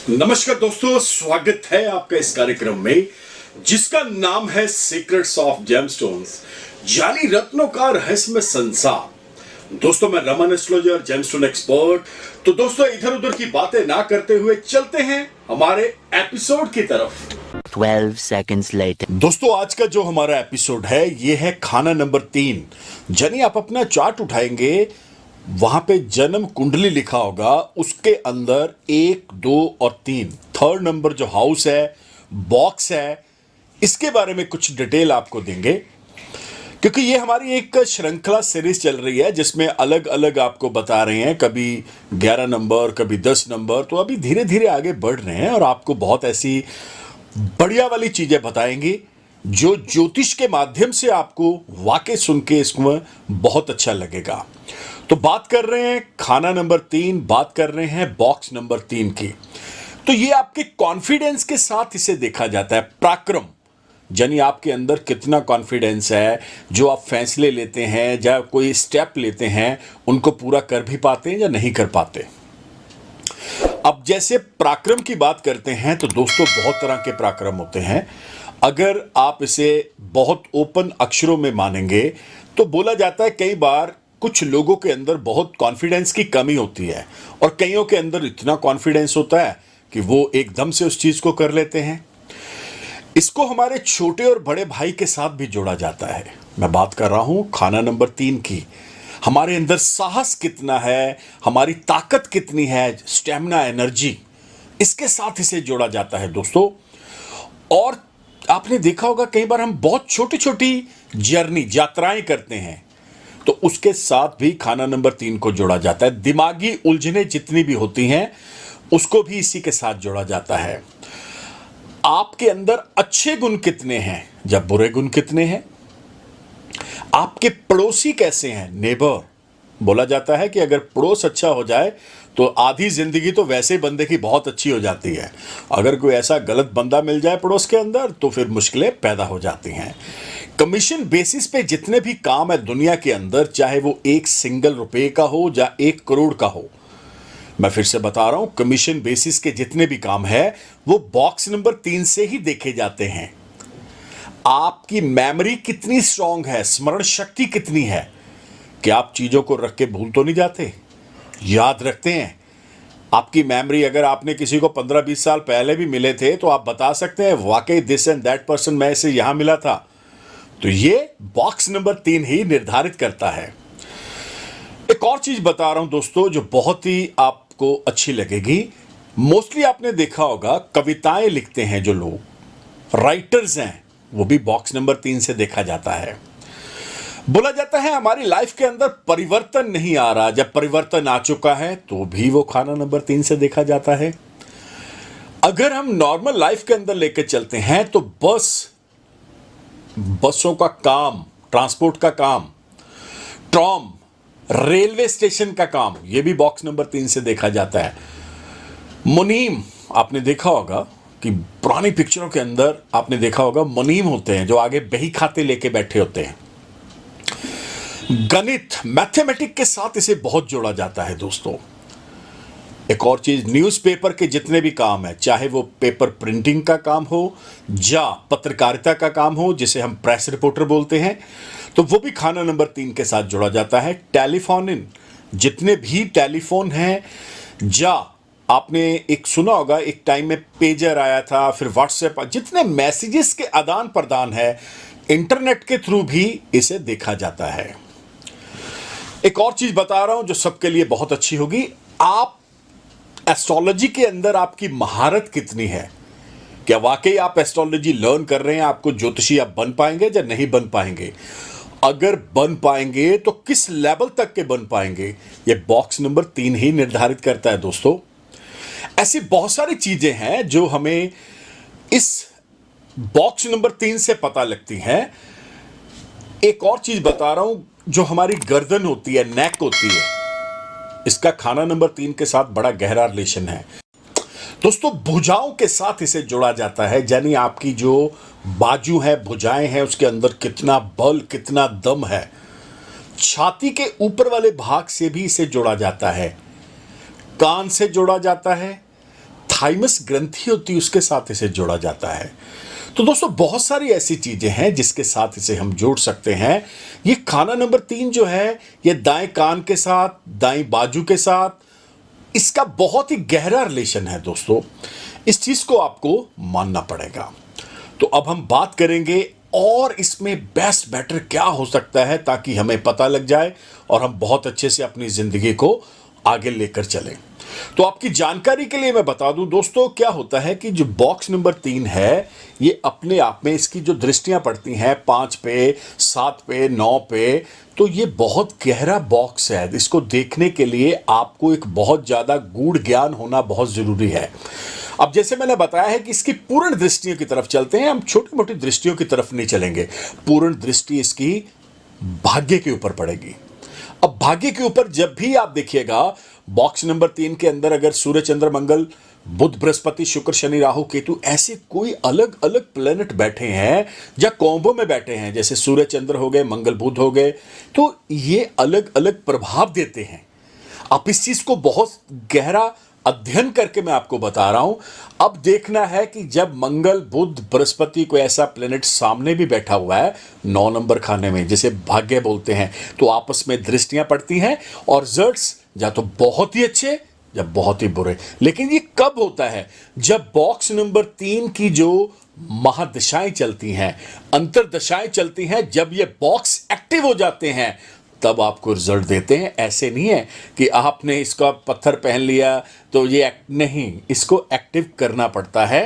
नमस्कार दोस्तों, स्वागत है आपका इस कार्यक्रम में जिसका नाम है सीक्रेट्स ऑफ जेमस्टोन्स, यानी रत्नों का रहस्यमय संसार। दोस्तों, मैं रमन एस्ट्रोलॉजर, जेमस्टोन एक्सपर्ट। तो दोस्तों, इधर उधर की बातें ना करते हुए चलते हैं हमारे एपिसोड की तरफ। 12 seconds later. दोस्तों, आज का जो हमारा एपिसोड है ये है खाना नंबर 3। यानी आप अपना चार्ट उठाएंगे, वहां पे जन्म कुंडली लिखा होगा, उसके अंदर 1, 2 और 3 थर्ड नंबर जो हाउस है, बॉक्स है, इसके बारे में कुछ डिटेल आपको देंगे। क्योंकि ये हमारी एक श्रृंखला सीरीज चल रही है जिसमें अलग अलग आपको बता रहे हैं, कभी 11 नंबर, कभी 10 नंबर। तो अभी धीरे धीरे आगे बढ़ रहे हैं और आपको बहुत ऐसी बढ़िया वाली चीजें बताएंगे जो ज्योतिष के माध्यम से आपको वाकई सुन के इसमें बहुत अच्छा लगेगा। तो बात कर रहे हैं खाना नंबर 3, बात कर रहे हैं बॉक्स नंबर 3 की। तो ये आपके कॉन्फिडेंस के साथ इसे देखा जाता है। पराक्रम यानी आपके अंदर कितना कॉन्फिडेंस है, जो आप फैसले लेते हैं या कोई स्टेप लेते हैं उनको पूरा कर भी पाते हैं या नहीं कर पाते। अब जैसे पराक्रम की बात करते हैं तो दोस्तों, बहुत तरह के पराक्रम होते हैं। अगर आप इसे बहुत ओपन अक्षरों में मानेंगे तो बोला जाता है कई बार कुछ लोगों के अंदर बहुत कॉन्फिडेंस की कमी होती है और कईयों के अंदर इतना कॉन्फिडेंस होता है कि वो एकदम से उस चीज को कर लेते हैं। इसको हमारे छोटे और बड़े भाई के साथ भी जोड़ा जाता है। मैं बात कर रहा हूं खाना नंबर 3 की। हमारे अंदर साहस कितना है, हमारी ताकत कितनी है, स्टेमिना, एनर्जी, इसके साथ इसे जोड़ा जाता है दोस्तों। और आपने देखा होगा कई बार हम बहुत छोटी छोटी यात्राएं करते हैं तो उसके साथ भी खाना नंबर 3 को जोड़ा जाता है। दिमागी उलझने जितनी भी होती हैं उसको भी इसी के साथ जोड़ा जाता है। आपके अंदर अच्छे गुण कितने हैं या बुरे गुण कितने हैं, आपके पड़ोसी कैसे हैं, नेबर। बोला जाता है कि अगर पड़ोस अच्छा हो जाए तो आधी जिंदगी तो वैसे बंदे की बहुत अच्छी हो जाती है। अगर कोई ऐसा गलत बंदा मिल जाए पड़ोस के अंदर तो फिर मुश्किलें पैदा हो जाती हैं। कमीशन बेसिस पे जितने भी काम है दुनिया के अंदर, चाहे वो एक सिंगल रुपए का हो या 1 करोड़ का हो, मैं फिर से बता रहा हूं, कमीशन बेसिस के जितने भी काम है वो बॉक्स नंबर 3 से ही देखे जाते हैं। आपकी मेमोरी कितनी स्ट्रांग है, स्मरण शक्ति कितनी है कि आप चीजों को रख के भूल तो नहीं जाते, याद रखते हैं। आपकी मेमोरी, अगर आपने किसी को 15-20 साल पहले भी मिले थे तो आप बता सकते हैं वाकई दिस एंड दैट पर्सन मैं इसे यहां मिला था। तो ये बॉक्स नंबर 3 ही निर्धारित करता है। एक और चीज बता रहा हूं दोस्तों जो बहुत ही आपको अच्छी लगेगी। मोस्टली आपने देखा होगा कविताएं लिखते हैं जो लोग, राइटर्स हैं, वो भी बॉक्स नंबर 3 से देखा जाता है। बोला जाता है हमारी लाइफ के अंदर परिवर्तन नहीं आ रहा, जब परिवर्तन आ चुका है तो भी वो खाना नंबर 3 से देखा जाता है। अगर हम नॉर्मल लाइफ के अंदर लेकर चलते हैं तो बसों का काम, ट्रांसपोर्ट का काम, ट्रॉम, रेलवे स्टेशन का काम, यह भी बॉक्स नंबर 3 से देखा जाता है। मुनीम, आपने देखा होगा कि पुरानी पिक्चरों के अंदर आपने देखा होगा मुनीम होते हैं जो आगे बही खाते लेके बैठे होते हैं। गणित, मैथमेटिक के साथ इसे बहुत जोड़ा जाता है दोस्तों। एक और चीज, न्यूज़पेपर के जितने भी काम है, चाहे वो पेपर प्रिंटिंग का काम हो या पत्रकारिता का काम हो जिसे हम प्रेस रिपोर्टर बोलते हैं, तो वो भी खाना नंबर 3 के साथ जोड़ा जाता है। टेलीफोन इन, जितने भी टेलीफोन हैं, या आपने एक सुना होगा एक टाइम में पेजर आया था, फिर व्हाट्सएप, जितने मैसेजेस के आदान प्रदान है इंटरनेट के थ्रू भी इसे देखा जाता है। एक और चीज बता रहा हूं जो सबके लिए बहुत अच्छी होगी। आप एस्ट्रोलॉजी के अंदर आपकी महारत कितनी है, क्या वाकई आप एस्ट्रोलॉजी लर्न कर रहे हैं, आपको ज्योतिषी आप बन पाएंगे या नहीं बन पाएंगे। अगर बन पाएंगे तो किस लेवल तक के बन पाएंगे, यह बॉक्स नंबर 3 ही निर्धारित करता है दोस्तों। ऐसी बहुत सारी चीजें हैं जो हमें इस बॉक्स नंबर 3 से पता लगती हैं। एक और चीज बता रहा हूं, जो हमारी गर्दन होती है, नेक होती है, इसका खाना नंबर 3 के साथ बड़ा गहरा रिलेशन है दोस्तों। भुजाओं के साथ इसे जोड़ा जाता है, यानी आपकी जो बाजू है, भुजाएं हैं, उसके अंदर कितना बल, कितना दम है। छाती के ऊपर वाले भाग से भी इसे जोड़ा जाता है, कान से जोड़ा जाता है, थाइमस ग्रंथि होती है उसके साथ इसे जोड़ा जाता है। तो दोस्तों बहुत सारी ऐसी चीजें हैं जिसके साथ इसे हम जोड़ सकते हैं। ये खाना नंबर 3 जो है ये दाएं कान के साथ, दाएं बाजू के साथ, इसका बहुत ही गहरा रिलेशन है दोस्तों। इस चीज को आपको मानना पड़ेगा। तो अब हम बात करेंगे और इसमें बेस्ट बेटर क्या हो सकता है ताकि हमें पता लग जाए और हम बहुत अच्छे से अपनी जिंदगी को आगे लेकर चलें। तो आपकी जानकारी के लिए मैं बता दूं दोस्तों, क्या होता है कि जो बॉक्स नंबर 3 है ये अपने आप में इसकी जो दृष्टियां पड़ती हैं 5 पे, 7 पे, 9 पे, तो ये बहुत गहरा बॉक्स है। इसको देखने के लिए आपको एक बहुत ज्यादा गूढ़ ज्ञान होना बहुत जरूरी है। अब जैसे मैंने बताया है कि इसकी पूर्ण दृष्टियों की तरफ चलते हैं, हम छोटी मोटी दृष्टियों की तरफ नहीं चलेंगे। पूर्ण दृष्टि इसकी भाग्य के ऊपर पड़ेगी। अब भाग्य के ऊपर जब भी आप देखिएगा बॉक्स नंबर 3 के अंदर अगर सूर्य, चंद्र, मंगल, बुध, बृहस्पति, शुक्र, शनि, राहु, केतु ऐसे कोई अलग अलग प्लेनेट बैठे हैं या कॉम्बो में बैठे हैं, जैसे सूर्य चंद्र हो गए, मंगल बुध हो गए, तो ये अलग अलग प्रभाव देते हैं। आप इस चीज को बहुत गहरा अध्ययन करके मैं आपको बता रहा हूं। अब देखना है कि जब मंगल, बुध, बृहस्पति को ऐसा प्लेनेट सामने भी बैठा हुआ है 9 नंबर खाने में, जिसे भाग्य बोलते हैं, तो आपस में दृष्टियां पड़ती हैं और रिजल्ट्स या तो बहुत ही अच्छे या बहुत ही बुरे। लेकिन ये कब होता है? जब बॉक्स नंबर 3 की जो महादशाएं चलती हैं, अंतरदशाएं चलती हैं, जब ये बॉक्स एक्टिव हो जाते हैं तब आपको रिजल्ट देते हैं। ऐसे नहीं है कि आपने इसका पत्थर पहन लिया तो ये नहीं, इसको एक्टिव करना पड़ता है।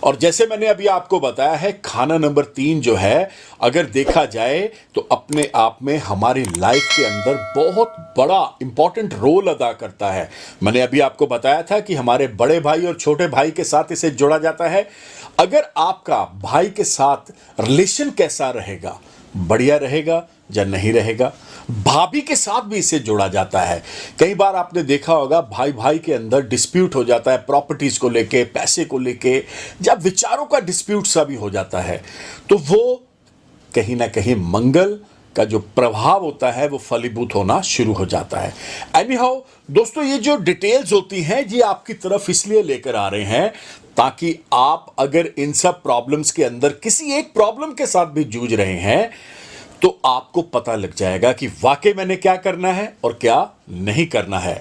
और जैसे मैंने अभी आपको बताया है, खाना नंबर 3 जो है अगर देखा जाए तो अपने आप में हमारी लाइफ के अंदर बहुत बड़ा इंपॉर्टेंट रोल अदा करता है। मैंने अभी आपको बताया था कि हमारे बड़े भाई और छोटे भाई के साथ इसे जोड़ा जाता है। अगर आपका भाई के साथ रिलेशन कैसा रहेगा, बढ़िया रहेगा या नहीं रहेगा। भाभी के साथ भी इसे जोड़ा जाता है। कई बार आपने देखा होगा भाई भाई के अंदर डिस्प्यूट हो जाता है, प्रॉपर्टीज को लेके, पैसे को लेके, जब विचारों का डिस्प्यूट सा भी हो जाता है, तो वो कहीं ना कहीं मंगल का जो प्रभाव होता है वो फलीभूत होना शुरू हो जाता है। एनी हाउ दोस्तों, ये जो डिटेल्स होती हैं ये आपकी तरफ इसलिए लेकर आ रहे हैं ताकि आप अगर इन सब प्रॉब्लम्स के अंदर किसी एक प्रॉब्लम के साथ भी जूझ रहे हैं तो आपको पता लग जाएगा कि वाकई मैंने क्या करना है और क्या नहीं करना है।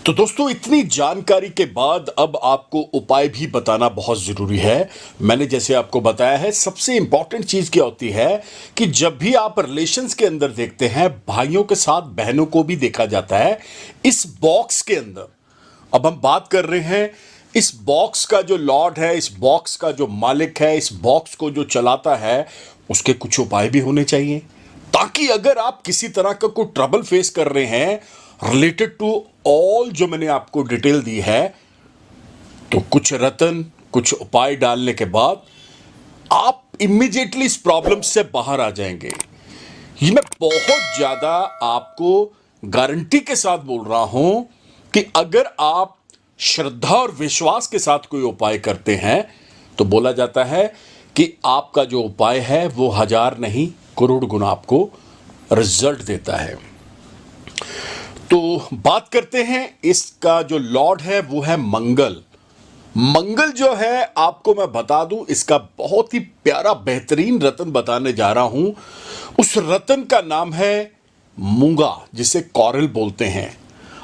तो दोस्तों, इतनी जानकारी के बाद अब आपको उपाय भी बताना बहुत जरूरी है। मैंने जैसे आपको बताया है, सबसे इंपॉर्टेंट चीज क्या होती है कि जब भी आप रिलेशंस के अंदर देखते हैं, भाइयों के साथ बहनों को भी देखा जाता है इस बॉक्स के अंदर। अब हम बात कर रहे हैं इस बॉक्स का जो लॉर्ड है, इस बॉक्स का जो मालिक है, इस बॉक्स को जो चलाता है, उसके कुछ उपाय भी होने चाहिए ताकि अगर आप किसी तरह का कोई ट्रबल फेस कर रहे हैं रिलेटेड टू ऑल जो मैंने आपको डिटेल दी है, तो कुछ रत्न, कुछ उपाय डालने के बाद आप इमीडिएटली इस प्रॉब्लम से बाहर आ जाएंगे। ये मैं बहुत ज्यादा आपको गारंटी के साथ बोल रहा हूं कि अगर आप श्रद्धा और विश्वास के साथ कोई उपाय करते हैं तो बोला जाता है कि आपका जो उपाय है वो 1000 नहीं करोड़ गुना आपको रिजल्ट देता है। तो बात करते हैं, इसका जो लॉर्ड है वो है मंगल। मंगल जो है आपको मैं बता दूं, इसका बहुत ही प्यारा बेहतरीन रत्न बताने जा रहा हूं। उस रत्न का नाम है मूंगा, जिसे कॉरल बोलते हैं।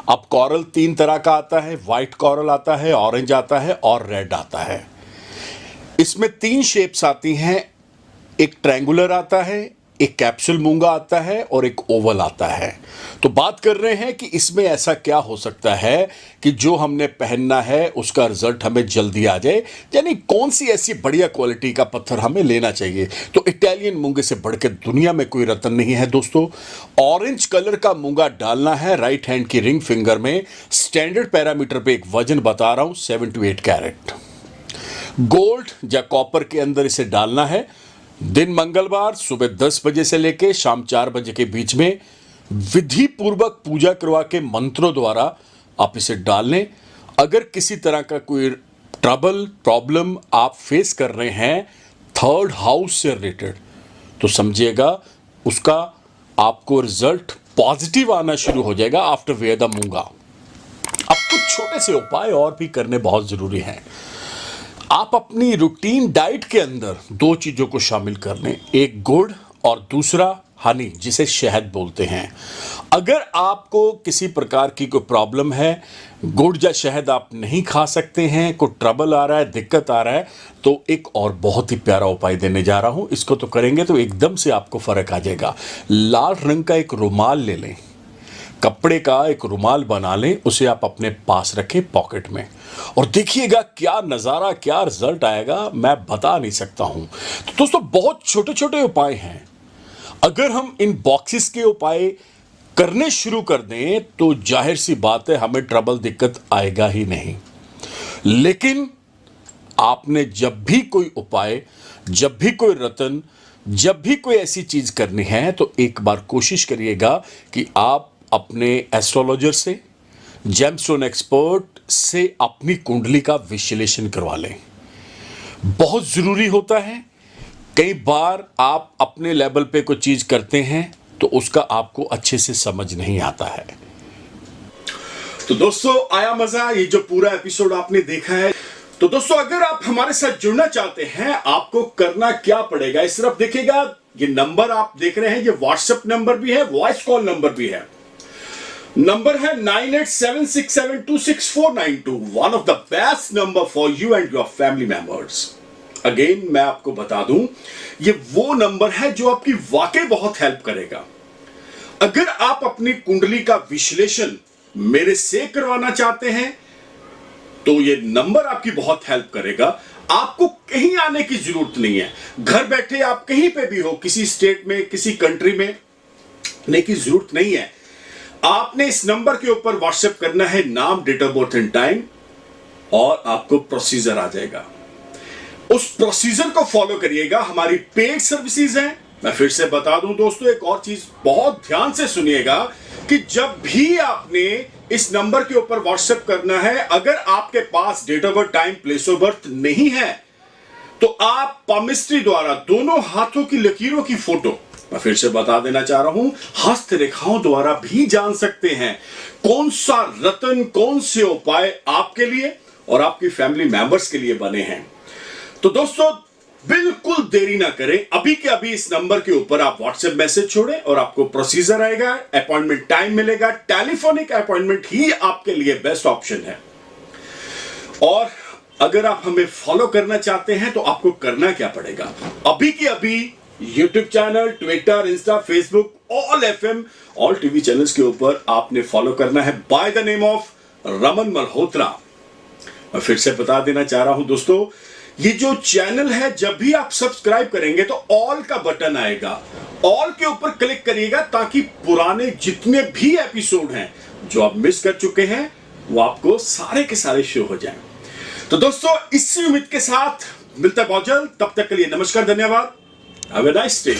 अब कॉरल 3 तरह का आता है, व्हाइट कॉरल आता है, ऑरेंज आता है और रेड आता है। इसमें 3 शेप्स आती हैं, एक ट्रायंगुलर आता है, एक कैप्सूल मूंगा आता है और एक ओवल आता है। तो बात कर रहे हैं कि इसमें ऐसा क्या हो सकता है कि जो हमने पहनना है उसका रिजल्ट हमें जल्दी आ जाए, यानी कौन सी ऐसी बढ़िया क्वालिटी का पत्थर हमें लेना चाहिए। तो इटालियन मूंगे से बढ़ के दुनिया में कोई रत्न नहीं है दोस्तों। ऑरेंज कलर का मूंगा डालना है राइट हैंड की रिंग फिंगर में। स्टैंडर्ड पैरामीटर पे एक वजन बता रहा हूं, 7 to 8 कैरेट। गोल्ड या कॉपर के अंदर इसे डालना है। दिन मंगलवार सुबह 10 बजे से लेके शाम 4 बजे के बीच में विधि पूर्वक पूजा करवा के मंत्रों द्वारा आप इसे डाल लें। अगर किसी तरह का कोई ट्रबल प्रॉब्लम आप फेस कर रहे हैं 3rd हाउस से रिलेटेड, तो समझिएगा उसका आपको रिजल्ट पॉजिटिव आना शुरू हो जाएगा आफ्टर वेयर द मूंगा। अब कुछ छोटे से उपाय और भी करने बहुत जरूरी हैं। आप अपनी रूटीन डाइट के अंदर दो चीजों को शामिल कर लें, एक गुड़ और दूसरा हनी, जिसे शहद बोलते हैं। अगर आपको किसी प्रकार की कोई प्रॉब्लम है, गुड़ या शहद आप नहीं खा सकते हैं, कोई ट्रबल आ रहा है, दिक्कत आ रहा है, तो एक और बहुत ही प्यारा उपाय देने जा रहा हूं। इसको तो करेंगे तो एकदम से आपको फर्क आ जाएगा। लाल रंग का एक रुमाल ले लें, कपड़े का एक रुमाल बना लें, उसे आप अपने पास रखें पॉकेट में, और देखिएगा क्या नज़ारा, क्या रिजल्ट आएगा, मैं बता नहीं सकता हूं। तो दोस्तों, बहुत छोटे छोटे उपाय हैं। अगर हम इन बॉक्सेस के उपाय करने शुरू कर दें तो जाहिर सी बात है हमें ट्रबल, दिक्कत आएगा ही नहीं। लेकिन आपने जब भी कोई उपाय, जब भी कोई रतन, जब भी कोई ऐसी चीज करनी है, तो एक बार कोशिश करिएगा कि आप अपने एस्ट्रोलॉजर से, जेमस्टोन एक्सपर्ट से अपनी कुंडली का विश्लेषण करवा लें। बहुत जरूरी होता है। कई बार आप अपने लेवल पे कोई चीज करते हैं तो उसका आपको अच्छे से समझ नहीं आता है। तो दोस्तों, आया मजा? ये जो पूरा एपिसोड आपने देखा है, तो दोस्तों अगर आप हमारे साथ जुड़ना चाहते हैं, आपको करना क्या पड़ेगा? इस तरफ देखिएगा, ये नंबर आप देख रहे हैं, ये व्हाट्सएप नंबर भी है, वॉइस कॉल नंबर भी है। नंबर है 9876726492, one of the best number for you and your family members. Again मैं आपको बता दूं, ये वो नंबर है जो आपकी वाकई बहुत हेल्प करेगा। अगर आप अपनी कुंडली का विश्लेषण मेरे से करवाना चाहते हैं तो ये नंबर आपकी बहुत हेल्प करेगा। आपको कहीं आने की जरूरत नहीं है, घर बैठे आप कहीं पे भी हो, किसी स्टेट में, किसी कंट्री में, आने की जरूरत नहीं है। आपने इस नंबर के ऊपर व्हाट्सएप करना है नाम, date of birth and time, और आपको प्रोसीजर आ जाएगा। उस प्रोसीजर को फॉलो करिएगा। हमारी पेड सर्विसेज हैं। मैं फिर से बता दूं दोस्तों, एक और चीज बहुत ध्यान से सुनिएगा कि जब भी आपने इस नंबर के ऊपर व्हाट्सएप करना है, अगर आपके पास date of birth, time, place of birth नहीं है, तो आप पामिस्ट्री द्वारा दोनों हाथों की लकीरों की फोटो, मैं फिर से बता देना चाह रहा हूं, हस्त रेखाओं द्वारा भी जान सकते हैं कौन सा रतन, कौन से उपाय आपके लिए और आपकी फैमिली मेंबर्स के लिए बने हैं। तो दोस्तों, बिल्कुल देरी ना करें, अभी के अभी इस नंबर के ऊपर आप व्हाट्सएप मैसेज छोड़ें और आपको प्रोसीजर आएगा, अपॉइंटमेंट टाइम मिलेगा। टेलीफोनिक अपॉइंटमेंट ही आपके लिए बेस्ट ऑप्शन है। और अगर आप हमें फॉलो करना चाहते हैं तो आपको करना क्या पड़ेगा? अभी के अभी YouTube channel, Twitter, Insta, Facebook, all FM, all TV channels के ऊपर आपने फॉलो करना है by the name of Raman Malhotra. मैं फिर से बता देना चाह रहा हूं दोस्तों, ये जो चैनल है, जब भी आप सब्सक्राइब करेंगे तो ऑल का बटन आएगा, ऑल के ऊपर क्लिक करिएगा ताकि पुराने जितने भी एपिसोड हैं जो आप मिस कर चुके हैं वो आपको सारे के सारे शो हो जाएं। तो दोस्तों, इसी उम्मीद के साथ मिलते हैं बहुत जल्द। तब तक के लिए नमस्कार, धन्यवाद, हैव अ नाइस डे।